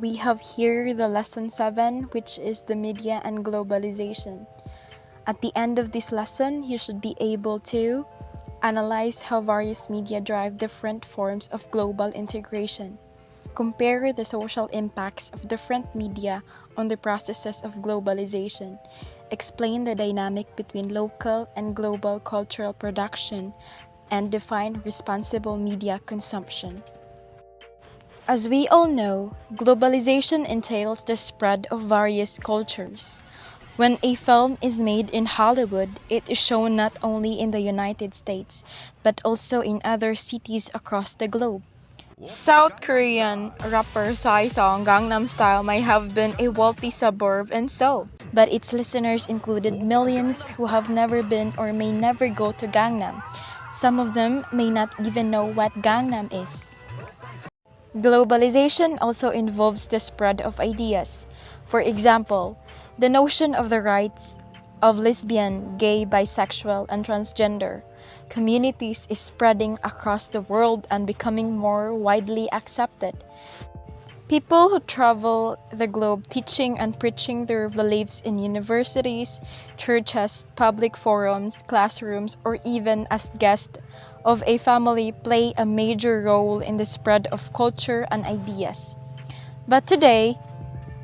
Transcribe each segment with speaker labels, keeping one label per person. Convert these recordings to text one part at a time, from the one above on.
Speaker 1: we have here the lesson 7, which is the media and globalization. At the end of this lesson, you should be able to analyze how various media drive different forms of global integration. Compare the social impacts of different media on the processes of globalization. Explain the dynamic between local and global cultural production, and define responsible media consumption. As we all know, globalization entails the spread of various cultures. When a film is made in Hollywood, it is shown not only in the United States, but also in other cities across the globe. South Korean rapper Psy song Gangnam Style may have been a wealthy suburb in Seoul, but its listeners included millions who have never been or may never go to Gangnam. Some of them may not even know what Gangnam is. Globalization also involves the spread of ideas. For example, the notion of the rights of lesbian, gay, bisexual, and transgender communities is spreading across the world and becoming more widely accepted. People who travel the globe teaching and preaching their beliefs in universities, churches, public forums, classrooms, or even as guests of a family play a major role in the spread of culture and ideas. But today,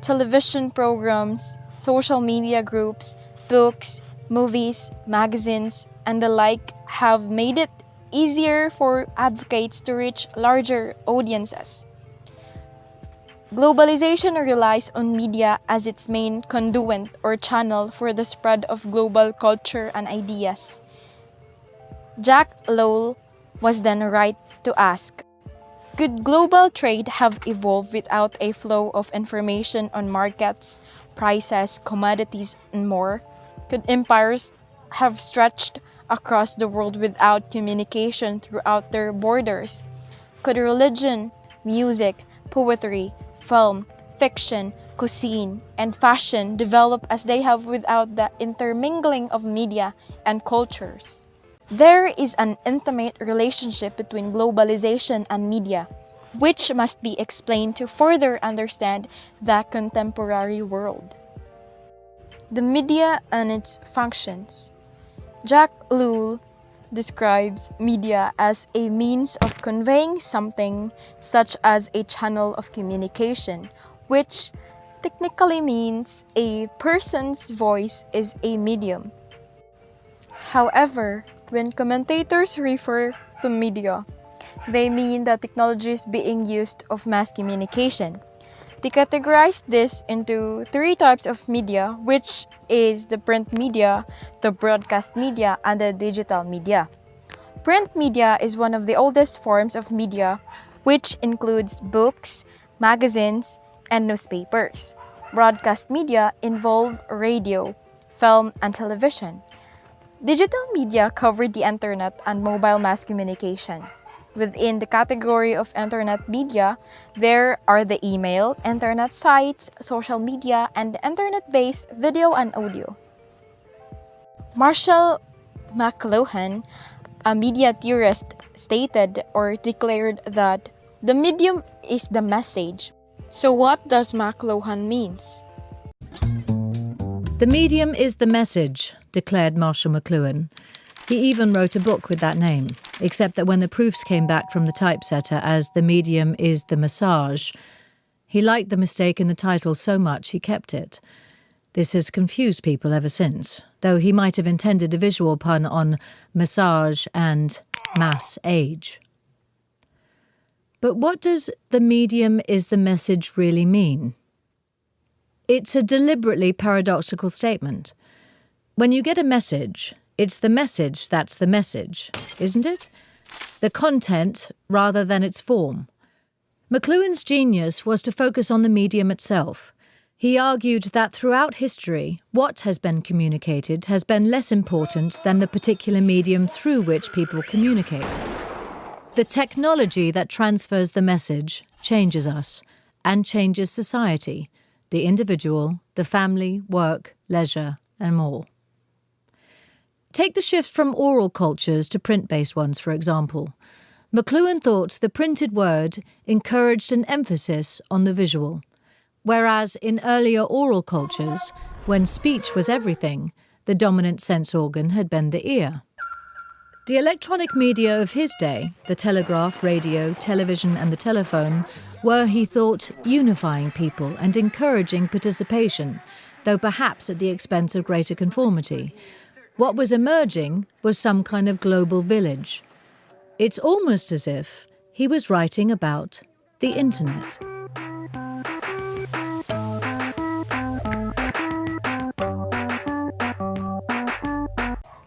Speaker 1: television programs, social media groups, books, movies, magazines, and the like have made it easier for advocates to reach larger audiences. Globalization relies on media as its main conduit or channel for the spread of global culture and ideas. Jack Lowell was then right to ask, could global trade have evolved without a flow of information on markets, prices, commodities, and more? Could empires have stretched across the world without communication throughout their borders? Could religion, music, poetry, film, fiction, cuisine, and fashion develop as they have without the intermingling of media and cultures? There is an intimate relationship between globalization and media, which must be explained to further understand the contemporary world. The media and its functions. Jack Lowell describes media as a means of conveying something, such as a channel of communication, which technically means a person's voice is a medium. However, when commentators refer to media, they mean the technologies being used of mass communication. They categorize this into 3 types of media, which is the print media, the broadcast media, and the digital media. Print media is one of the oldest forms of media, which includes books, magazines, and newspapers. Broadcast media involve radio, film, and television. Digital media cover the internet and mobile mass communication. Within the category of internet media, there are the email, internet sites, social media, and internet-based video and audio. Marshall McLuhan, a media theorist, stated or declared that the medium is the message. So what does McLuhan means?
Speaker 2: The medium is the message, declared Marshall McLuhan. He even wrote a book with that name, except that when the proofs came back from the typesetter as the medium is the massage, he liked the mistake in the title so much he kept it. This has confused people ever since, though he might have intended a visual pun on massage and mass age. But what does the medium is the message really mean? It's a deliberately paradoxical statement. When you get a message, it's the message that's the message, isn't it? The content rather than its form. McLuhan's genius was to focus on the medium itself. He argued that throughout history, what has been communicated has been less important than the particular medium through which people communicate. The technology that transfers the message changes us and changes society, the individual, the family, work, leisure, and more. Take the shift from oral cultures to print-based ones, for example. McLuhan thought the printed word encouraged an emphasis on the visual. Whereas in earlier oral cultures, when speech was everything, the dominant sense organ had been the ear. The electronic media of his day, the telegraph, radio, television and the telephone, were, he thought, unifying people and encouraging participation, though perhaps at the expense of greater conformity. What was emerging was some kind of global village. It's almost as if he was writing about the internet.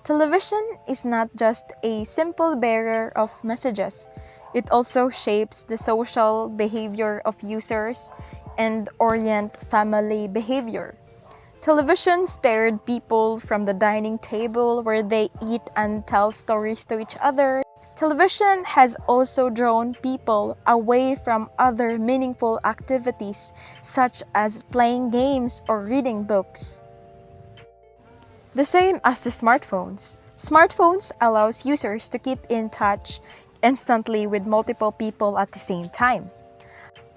Speaker 1: Television is not just a simple bearer of messages. It also shapes the social behavior of users and orient family behavior. Television stirred people from the dining table where they eat and tell stories to each other. Television has also drawn people away from other meaningful activities such as playing games or reading books. The same as the smartphones. Smartphones allows users to keep in touch instantly with multiple people at the same time.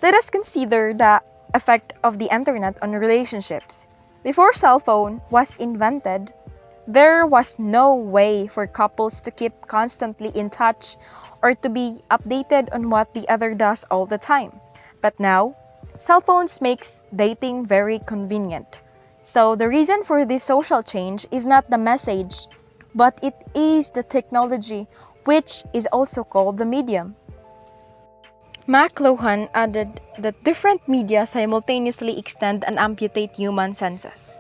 Speaker 1: Let us consider the effect of the internet on relationships. Before cell phone was invented, there was no way for couples to keep constantly in touch or to be updated on what the other does all the time. But now, cell phones makes dating very convenient. So the reason for this social change is not the message, but it is the technology, which is also called the medium. McLuhan added that different media simultaneously extend and amputate human senses.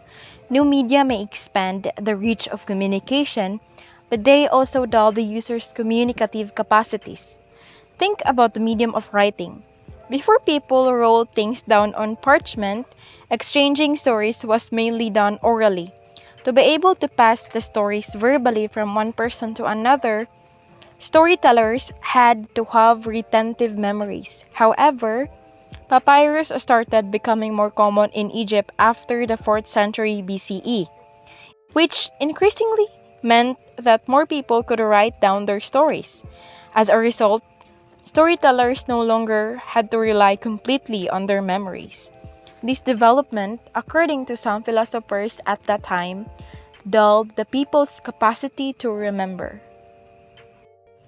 Speaker 1: New media may expand the reach of communication, but they also dull the user's communicative capacities. Think about the medium of writing. Before people wrote things down on parchment, exchanging stories was mainly done orally. To be able to pass the stories verbally from one person to another, storytellers had to have retentive memories. However, papyrus started becoming more common in Egypt after the 4th century BCE, which increasingly meant that more people could write down their stories. As a result, storytellers no longer had to rely completely on their memories. This development, according to some philosophers at that time, dulled the people's capacity to remember.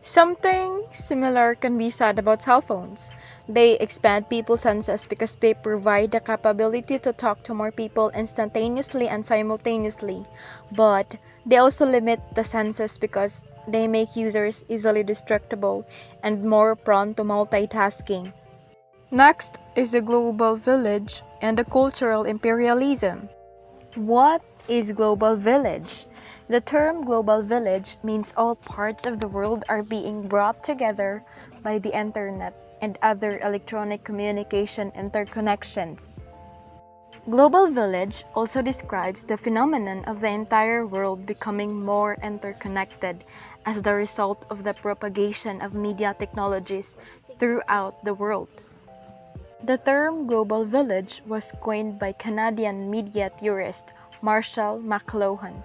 Speaker 1: Something similar can be said about cell phones. They expand people's senses because they provide the capability to talk to more people instantaneously and simultaneously. But they also limit the senses because they make users easily distractible and more prone to multitasking. Next is the global village and the cultural imperialism. What is global village? The term global village means all parts of the world are being brought together by the internet and other electronic communication interconnections. Global village also describes the phenomenon of the entire world becoming more interconnected as the result of the propagation of media technologies throughout the world. The term global village was coined by Canadian media theorist Marshall McLuhan.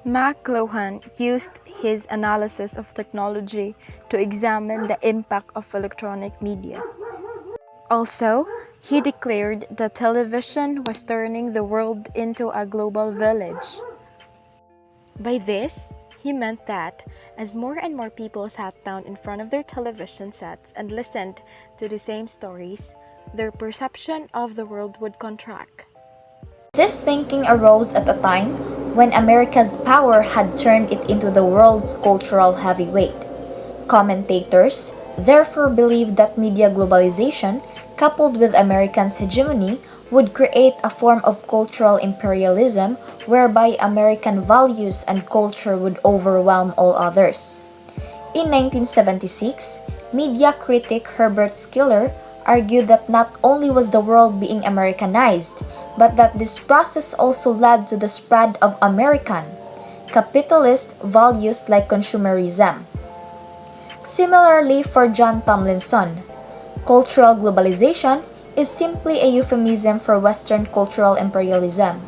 Speaker 1: McLuhan used his analysis of technology to examine the impact of electronic media. Also, he declared that television was turning the world into a global village. By this, he meant that as more and more people sat down in front of their television sets and listened to the same stories, their perception of the world would contract.
Speaker 3: This thinking arose at a time when America's power had turned it into the world's cultural heavyweight. Commentators therefore believed that media globalization, coupled with Americans' hegemony, would create a form of cultural imperialism whereby American values and culture would overwhelm all others. In 1976, media critic Herbert Schiller argued that not only was the world being Americanized, but that this process also led to the spread of American, capitalist values like consumerism. Similarly, for John Tomlinson, cultural globalization is simply a euphemism for Western cultural imperialism,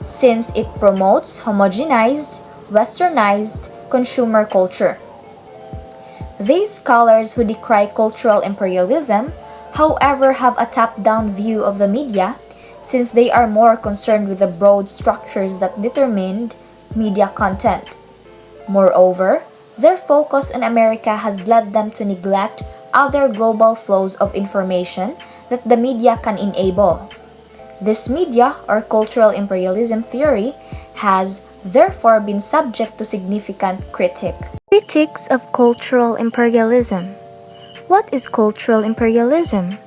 Speaker 3: since it promotes homogenized, westernized consumer culture. These scholars who decry cultural imperialism however, have a top-down view of the media since they are more concerned with the broad structures that determined media content. Moreover, their focus on America has led them to neglect other global flows of information that the media can enable. This media or cultural imperialism theory has therefore been subject to significant critique. Critics of cultural imperialism. What is cultural imperialism?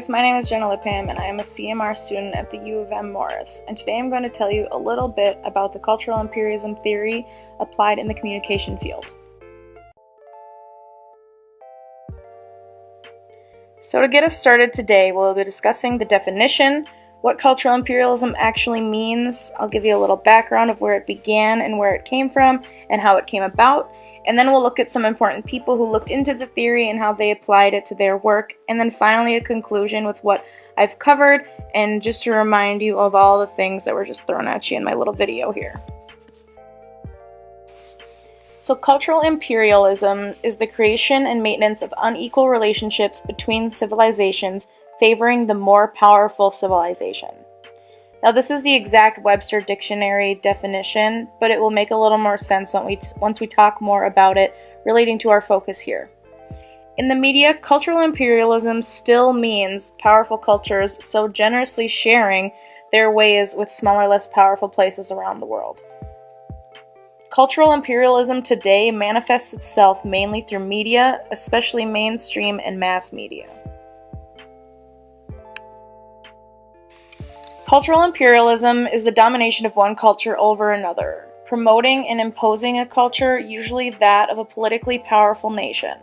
Speaker 1: My name is Jenna Lipham and I am a CMR student at the U of M Morris, and today I'm going to tell you a little bit about the cultural imperialism theory applied in the communication field. So to get us started today, we'll be discussing the definition, what cultural imperialism actually means. I'll give you a little background of where it began and where it came from and how it came about. And then we'll look at some important people who looked into the theory and how they applied it to their work. And then finally a conclusion with what I've covered, and just to remind you of all the things that were just thrown at you in my little video here. So cultural imperialism is the creation and maintenance of unequal relationships between civilizations, favoring the more powerful civilization. Now this is the exact Webster Dictionary definition, but it will make a little more sense once we talk more about it relating to our focus here. In the media, cultural imperialism still means powerful cultures so generously sharing their ways with smaller, less powerful places around the world. Cultural imperialism today manifests itself mainly through media, especially mainstream and mass media. Cultural imperialism is the domination of one culture over another, promoting and imposing a culture, usually that of a politically powerful nation,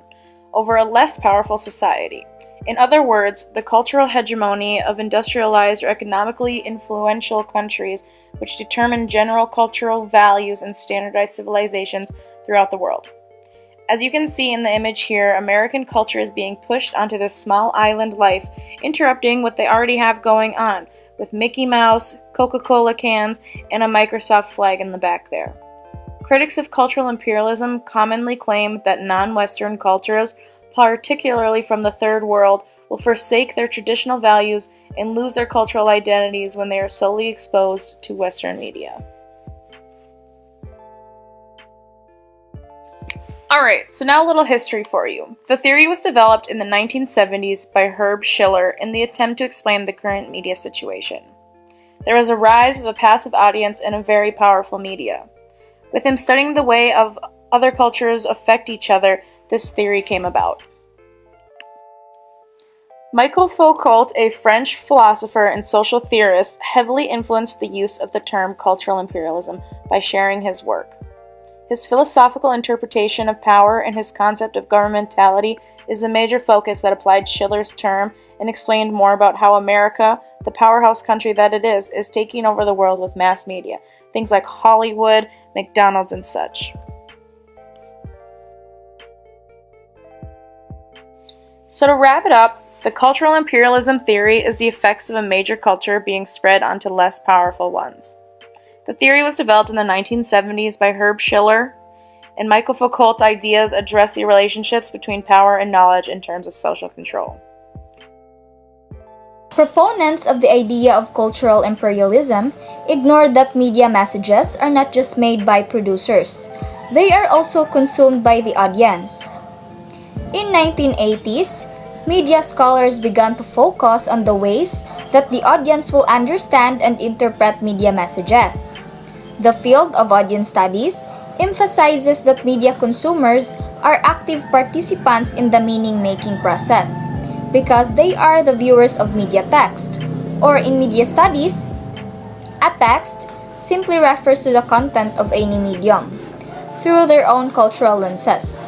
Speaker 1: over a less powerful society. In other words, the cultural hegemony of industrialized or economically influential countries which determine general cultural values and standardized civilizations throughout the world. As you can see in the image here, American culture is being pushed onto this small island life, interrupting what they already have going on, with Mickey Mouse, Coca-Cola cans, and a Microsoft flag in the back there. Critics of cultural imperialism commonly claim that non-Western cultures, particularly from the Third World, will forsake their traditional values and lose their cultural identities when they are solely exposed to Western media. Alright, so now a little history for you. The theory was developed in the 1970s by Herb Schiller in the attempt to explain the current media situation. There was a rise of a passive audience and a very powerful media. With him studying the way of other cultures affect each other, this theory came about. Michel Foucault, a French philosopher and social theorist, heavily influenced the use of the term cultural imperialism by sharing his work. His philosophical interpretation of power and his concept of governmentality is the major focus that applied Schiller's term and explained more about how America, the powerhouse country that it is taking over the world with mass media, things like Hollywood, McDonald's, and such. So to wrap it up, the cultural imperialism theory is the effects of a major culture being spread onto less powerful ones. The theory was developed in the 1970s by Herb Schiller, and Michel Foucault's ideas address the relationships between power and knowledge in terms of social control.
Speaker 3: Proponents of the idea of cultural imperialism ignore that media messages are not just made by producers. They are also consumed by the audience. In 1980s, media scholars began to focus on the ways that the audience will understand and interpret media messages. The field of audience studies emphasizes that media consumers are active participants in the meaning-making process because they are the viewers of media text, or in media studies, a text simply refers to the content of any medium through their own cultural lenses.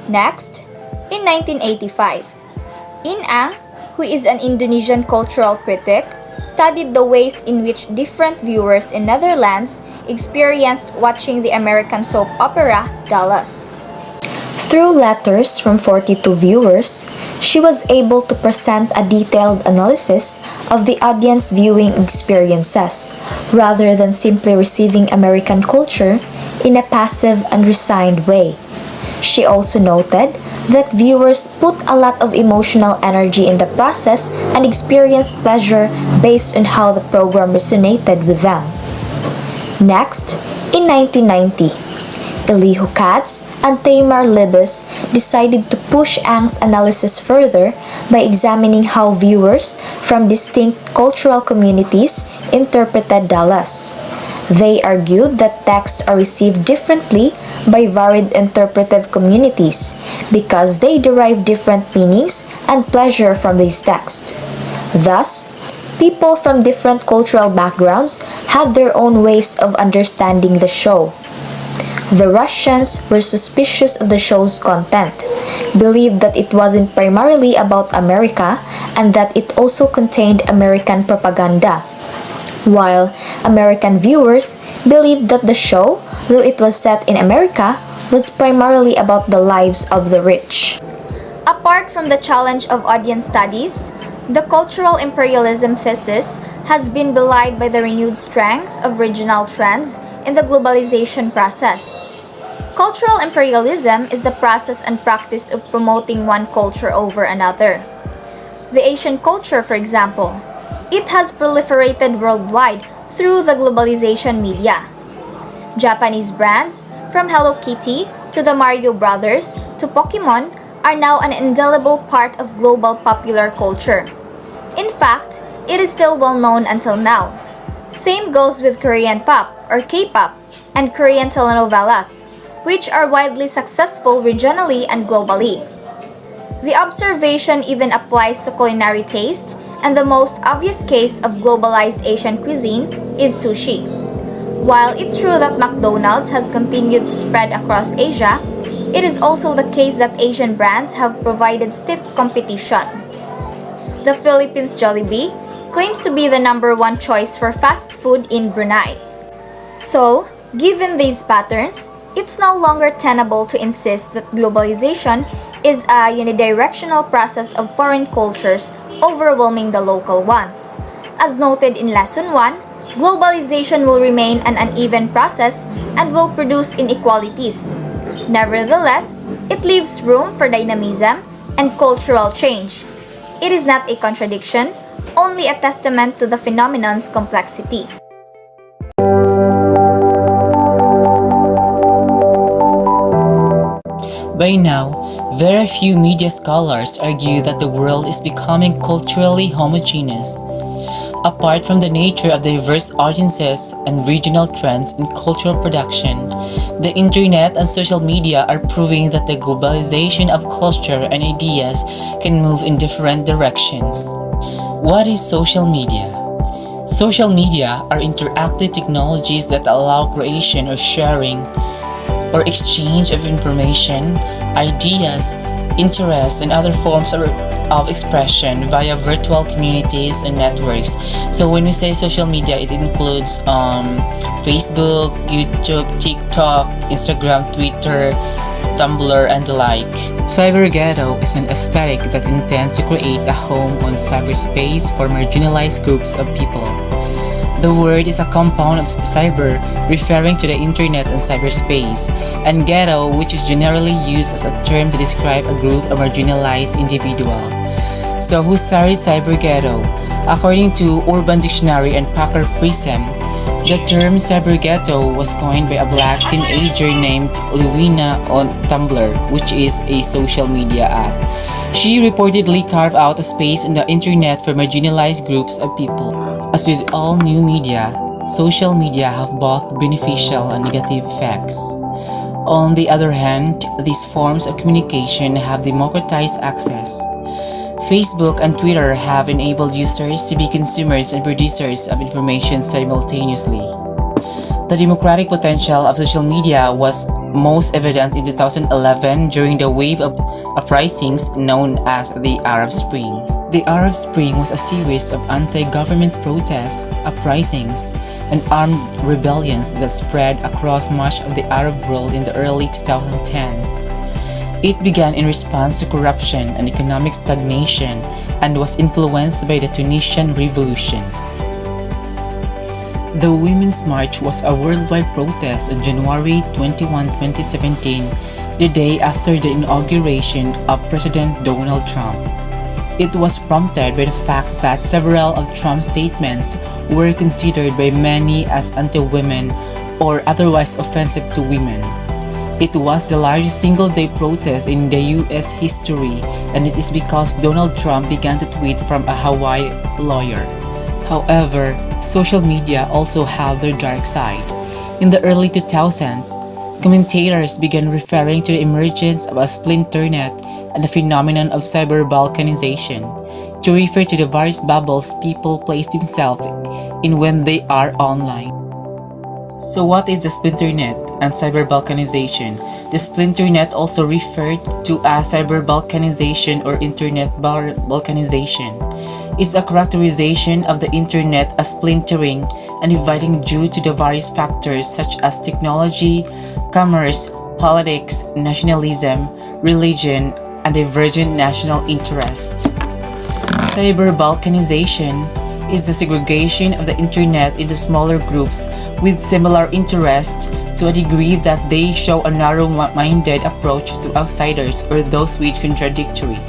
Speaker 3: Next, in 1985, In Ang, who is an Indonesian cultural critic, studied the ways in which different viewers in Netherlands experienced watching the American soap opera Dallas. Through letters from 42 viewers, she was able to present a detailed analysis of the audience viewing experiences, rather than simply receiving American culture in a passive and resigned way. She also noted that viewers put a lot of emotional energy in the process and experienced pleasure based on how the program resonated with them. Next, in 1990, Elihu Katz and Tamar Libes decided to push Ang's analysis further by examining how viewers from distinct cultural communities interpreted Dallas. They argued that texts are received differently by varied interpretive communities because they derive different meanings and pleasure from these texts. Thus, people from different cultural backgrounds had their own ways of understanding the show. The Russians were suspicious of the show's content, believed that it wasn't primarily about America, and that it also contained American propaganda, while American viewers believed that the show, though it was set in America, was primarily about the lives of the rich. Apart from the challenge of audience studies, the cultural imperialism thesis has been belied by the renewed strength of regional trends in the globalization process. Cultural imperialism is the process and practice of promoting one culture over another. The Asian culture, for example, it has proliferated worldwide through the globalization media. Japanese brands, from Hello Kitty to the Mario Brothers to Pokemon, are now an indelible part of global popular culture. In fact, it is still well known until now. Same goes with Korean pop or K-pop and Korean telenovelas, which are widely successful regionally and globally. The observation even applies to culinary taste, and the most obvious case of globalized Asian cuisine is sushi. While it's true that McDonald's has continued to spread across Asia, it is also the case that Asian brands have provided stiff competition. The Philippines Jollibee claims to be the #1 choice for fast food in Brunei. So, given these patterns, it's no longer tenable to insist that globalization is a unidirectional process of foreign cultures overwhelming the local ones. As noted in Lesson 1, globalization will remain an uneven process and will produce inequalities. Nevertheless, it leaves room for dynamism and cultural change. It is not a contradiction, only a testament to the phenomenon's complexity.
Speaker 4: By now, very few media scholars argue that the world is becoming culturally homogeneous. Apart from the nature of diverse audiences and regional trends in cultural production, the internet and social media are proving that the globalization of culture and ideas can move in different directions. What is social media? Social media are interactive technologies that allow creation or sharing or exchange of information, ideas, interests, and other forms of expression via virtual communities and networks. So when we say social media, it includes Facebook, YouTube, TikTok, Instagram, Twitter, Tumblr, and the like. Cyber ghetto is an aesthetic that intends to create a home on cyberspace for marginalized groups of people. The word is a compound of cyber, referring to the internet and cyberspace, and ghetto, which is generally used as a term to describe a group of marginalized individuals. So who's cyber ghetto? According to Urban Dictionary and Packer Prism, the term cyber ghetto was coined by a black teenager named Luina on Tumblr, which is a social media app. She reportedly carved out a space on the internet for marginalized groups of people. As with all new media, social media have both beneficial and negative effects. On the other hand, these forms of communication have democratized access. Facebook and Twitter have enabled users to be consumers and producers of information simultaneously. The democratic potential of social media was most evident in 2011 during the wave of uprisings known as the Arab Spring. The Arab Spring was a series of anti-government protests, uprisings, and armed rebellions that spread across much of the Arab world in the early 2010. It began in response to corruption and economic stagnation and was influenced by the Tunisian Revolution. The Women's March was a worldwide protest on January 21, 2017 the day after the inauguration of President Donald Trump. It was prompted by the fact that several of Trump's statements were considered by many as anti-women or otherwise offensive to women. It was the largest single-day protest in the US history, and it is because Donald Trump began to tweet from a Hawaii lawyer. However, social media also have their dark side. In the early 2000s, commentators began referring to the emergence of a splinternet and the phenomenon of cyber-balkanization to refer to the various bubbles people place themselves in when they are online. So what is the splinternet and cyber-balkanization? The splinternet, also referred to as cyber-balkanization or internet balkanization, is a characterization of the internet as splintering and dividing due to the various factors such as technology, commerce, politics, nationalism, religion, and divergent national interest. Cyber-balkanization is the segregation of the internet into smaller groups with similar interests to a degree that they show a narrow-minded approach to outsiders or those with contradictory.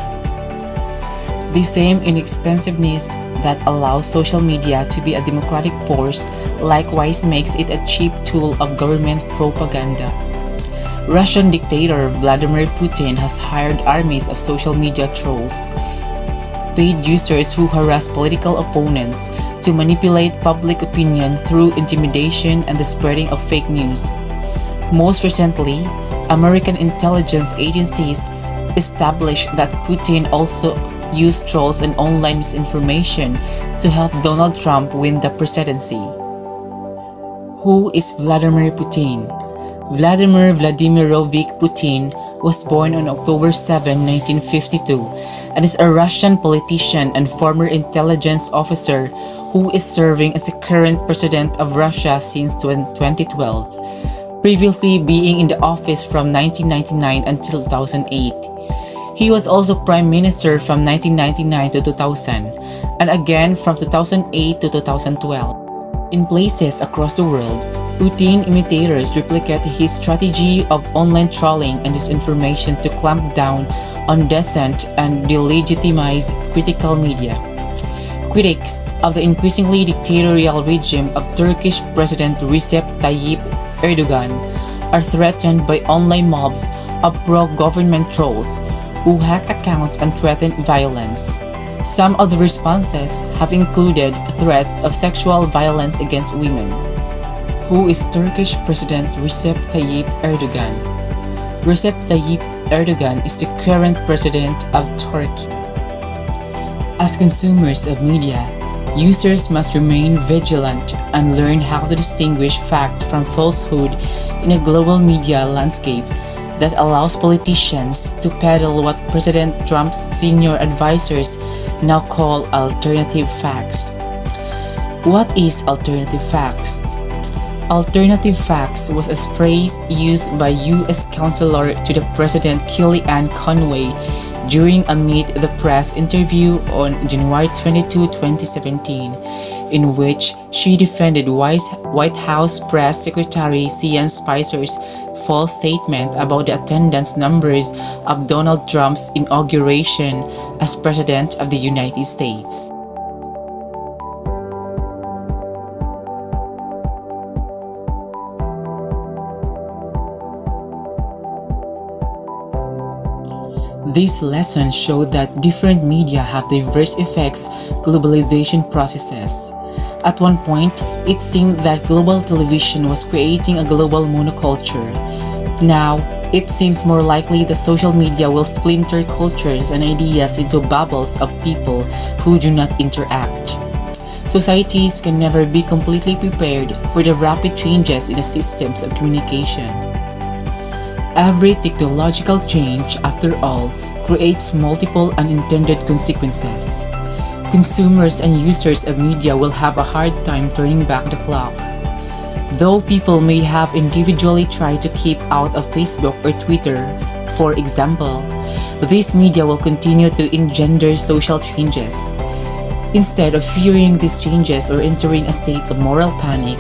Speaker 4: The same inexpensiveness that allows social media to be a democratic force likewise makes it a cheap tool of government propaganda. Russian dictator Vladimir Putin has hired armies of social media trolls, paid users who harass political opponents to manipulate public opinion through intimidation and the spreading of fake news. Most recently, American intelligence agencies established that Putin also used trolls and online misinformation to help Donald Trump win the presidency. Who is Vladimir Putin? Vladimir Vladimirovich Putin was born on October 7, 1952, and is a Russian politician and former intelligence officer who is serving as the current president of Russia since 2012, previously being in the office from 1999 until 2008. He was also prime minister from 1999 to 2000, and again from 2008 to 2012. In places across the world, Putin imitators replicate his strategy of online trolling and disinformation to clamp down on dissent and delegitimize critical media. Critics of the increasingly dictatorial regime of Turkish President Recep Tayyip Erdogan are threatened by online mobs of pro-government trolls who hack accounts and threaten violence. Some of the responses have included threats of sexual violence against women. Who is Turkish President Recep Tayyip Erdogan? Recep Tayyip Erdogan is the current president of Turkey. As consumers of media, users must remain vigilant and learn how to distinguish fact from falsehood in a global media landscape that allows politicians to peddle what President Trump's senior advisors now call alternative facts. What is alternative facts? Alternative facts was a phrase used by U.S. Counselor to the President Kellyanne Conway during a Meet the Press interview on January 22, 2017, in which she defended White House Press Secretary Sean Spicer's false statement about the attendance numbers of Donald Trump's inauguration as President of the United States. These lessons show that different media have diverse effects globalization processes. At one point, it seemed that global television was creating a global monoculture. Now, it seems more likely that social media will splinter cultures and ideas into bubbles of people who do not interact. Societies can never be completely prepared for the rapid changes in the systems of communication. Every technological change, after all, creates multiple unintended consequences. Consumers and users of media will have a hard time turning back the clock. Though people may have individually tried to keep out of Facebook or Twitter, for example, these media will continue to engender social changes. Instead of fearing these changes or entering a state of moral panic,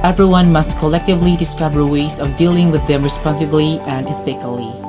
Speaker 4: everyone must collectively discover ways of dealing with them responsibly and ethically.